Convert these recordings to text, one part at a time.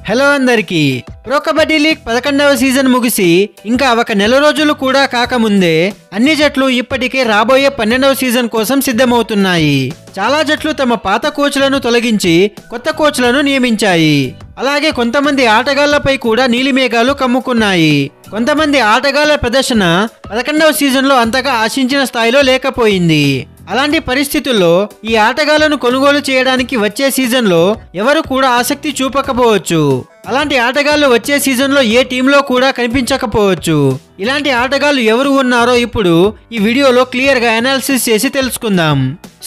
Hello అందరికీ pro kabaddi league 11వ season ముగిసి ఇంకా ఒక నెల రోజులు కూడా కాకముందే అన్ని జట్లు ఇప్పటికే రాబోయే 12వ సీజన్ కోసం సిద్ధమవుతున్నాయి. చాలా జట్లు తమ పాత కోచ్లను తొలగించి కొత్త కోచ్లను నియమించాయి. అలాగే కొంతమంది ఆటగాళ్లపై కూడా నీలిమేఘాలు కమ్ముకున్నాయి. కొంతమంది ఆటగాళ్ల ప్రదర్శన 11వ సీజన్లో అంతగా ఆశించిన స్థాయిలో లేకపోయింది. అలాంటి పరిస్థితుల్లో ఈ ఆటగాళ్లను కొనుగోలు చేయడానికి వచ్చే సీజన్లో ఎవరు కూడా ఆసక్తి చూపకపోవచ్చు. అలాంటి ఆటగాళ్లు వచ్చే సీజన్లో ఏ టీంలో కూడా కనిపించకపోవచ్చు. ఇలాంటి ఆటగాళ్లు ఎవరు ఉన్నారో ఇప్పుడు ఈ వీడియోలో క్లియర్గా అనాలిసిస్ చేసి తెలుసుకుందాం.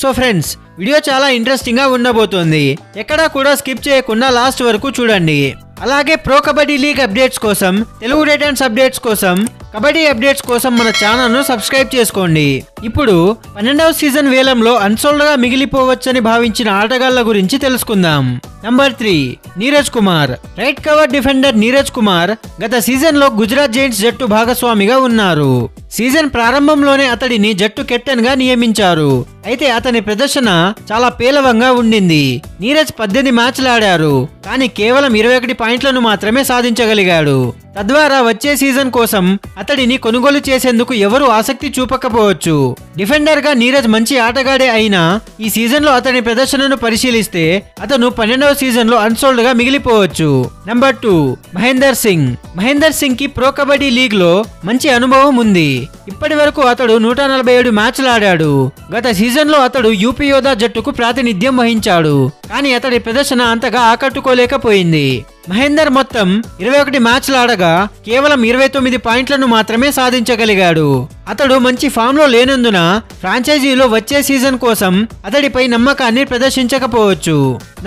సో ఫ్రెండ్స్, వీడియో చాలా ఇంట్రెస్టింగ్ గా ఉండబోతోంది. ఎక్కడా కూడా స్కిప్ చేయకుండా లాస్ట్ వరకు చూడండి. అలాగే ప్రో కబడ్డీ లీగ్ అప్డేట్స్ కోసం, తెలుగు టైటన్స్ అప్డేట్స్ కోసం, కబడ్డీ అప్డేట్స్ కోసం మన ఛానల్ ను సబ్స్క్రైబ్ చేసుకోండి. ఇప్పుడు 12వ సీజన్ వేలంలో అన్సోల్డ్ గా మిగిలిపోవచ్చని భావించిన ఆటగాళ్ల గురించి తెలుసుకుందాం. Number 3 Neeraj Kumar. Right cover defender Neeraj Kumar గత సీజన్ లో గుజరాత్ జైంట్స్ జట్టు భాగస్వామిగా ఉన్నారు. సీజన్ ప్రారంభంలోనే అతడిని జట్టు కెప్టెన్ గా నియమించారు. అయితే అతని ప్రదర్శన చాలా పేలవంగా ఉండింది. నీరజ్ 18 మ్యాచ్లు ఆడారు, కానీ కేవలం 21 పాయింట్లను మాత్రమే సాధించగలిగాడు. తద్వారా వచ్చే సీజన్ కోసం అతడిని కొనుగోలు చేసేందుకు ఎవరు ఆసక్తి చూపకపోవచ్చు. డిఫెండర్ గా నీరజ్ మంచి ఆటగాడే అయినా ఈ సీజన్ లో అతని ప్రదర్శనను పరిశీలిస్తే అతను 12వ సీజన్ లో అన్సోల్డ్ గా మిగిలిపోవచ్చు. నంబర్ 2 మహేందర్ సింగ్. మహేందర్ సింగ్ కి ప్రో కబడ్డీ లీగ్ లో మంచి అనుభవం ఉంది. ఇప్పటి వరకు అతడు 147 మ్యాచ్లు ఆడాడు. గత సీజన్ లో అతడు యూపీ యోధా జట్టుకు ప్రాతినిధ్యం వహించాడు, కానీ అతడి ప్రదర్శన అంతగా ఆకట్టుకోలేకపోయింది. మహేందర్ మొత్తం 21 మ్యాచ్లు ఆడగా కేవలం 29 పాయింట్లను మాత్రమే సాధించగలిగాడు. అతడు మంచి ఫామ్ లో లేనందున ఫ్రాంచైజీలో వచ్చే సీజన్ కోసం అతడిపై నమ్మకాన్ని ప్రదర్శించకపోవచ్చు.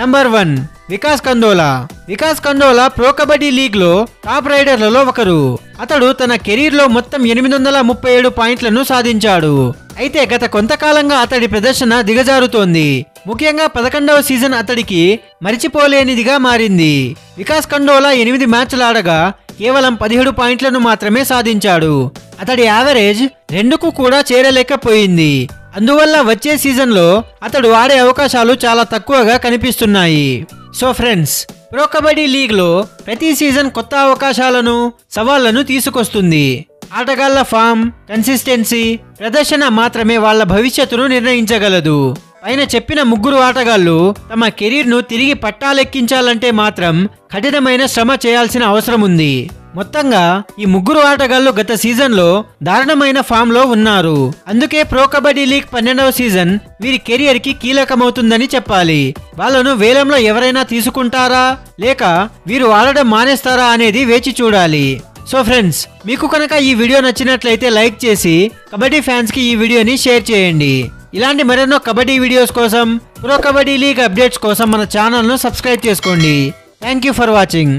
Number 1 Vikas Kandola. Vikas Kandola pro kabaddi league లో టాప్ రైడర్లలో ఒకరు. అతడు తన కెరీర్ లో మొత్తం 837 పాయింట్లను సాధించాడు. అయితే గత కొంతకాలంగా అతడి ప్రదర్శన దిగజారుతోంది. ముఖ్యంగా 11వ సీజన్ అతడికి మరిచిపోలేనిదిగా మారింది. వికాస్ కండోలా 8 మ్యాచ్లు ఆడగా కేవలం 17 పాయింట్లను మాత్రమే సాధించాడు. అతడి యావరేజ్ 2కు కూడా చేరలేకపోయింది. అందువల్ల వచ్చే సీజన్ లో అతడు ఆడే అవకాశాలు చాలా తక్కువగా కనిపిస్తున్నాయి. So friends, pro kabaddi league లో ప్రతి సీజన్ కొత్త అవకాశాలను, సవాళ్లను తీసుకొస్తుంది. ఆటగాళ్ల ఫామ్, కన్సిస్టెన్సీ, ప్రదర్శన మాత్రమే వాళ్ళ భవిష్యత్తును నిర్ణయించగలదు. పైన చెప్పిన ముగ్గురు ఆటగాళ్లు తమ కెరీర్ ను తిరిగి పట్టాలెక్కించాలంటే మాత్రం కఠినమైన శ్రమ చేయాల్సిన అవసరం ఉంది. మొత్తంగా ఈ ముగ్గురు ఆటగాళ్లు గత సీజన్ లో దారుణమైన ఫామ్ లో ఉన్నారు. అందుకే ప్రో కబడ్డీ లీగ్ 12వ సీజన్ వీరి కెరియర్ కి కీలకమవుతుందని చెప్పాలి. వాళ్ళను వేలంలో ఎవరైనా తీసుకుంటారా లేక వీరు ఆడడం మానేస్తారా అనేది వేచి చూడాలి. సో ఫ్రెండ్స్, మీకు కనుక ఈ వీడియో నచ్చినట్లయితే లైక్ చేసి కబడ్డీ ఫ్యాన్స్ కి ఈ వీడియోని షేర్ చేయండి. ఇలాంటి మరెన్నో కబడ్డీ వీడియోస్ కోసం, ప్రో కబడ్డీ లీగ్ అప్డేట్స్ కోసం మన ఛానల్ ను సబ్స్క్రైబ్ చేసుకోండి. Thank you for watching.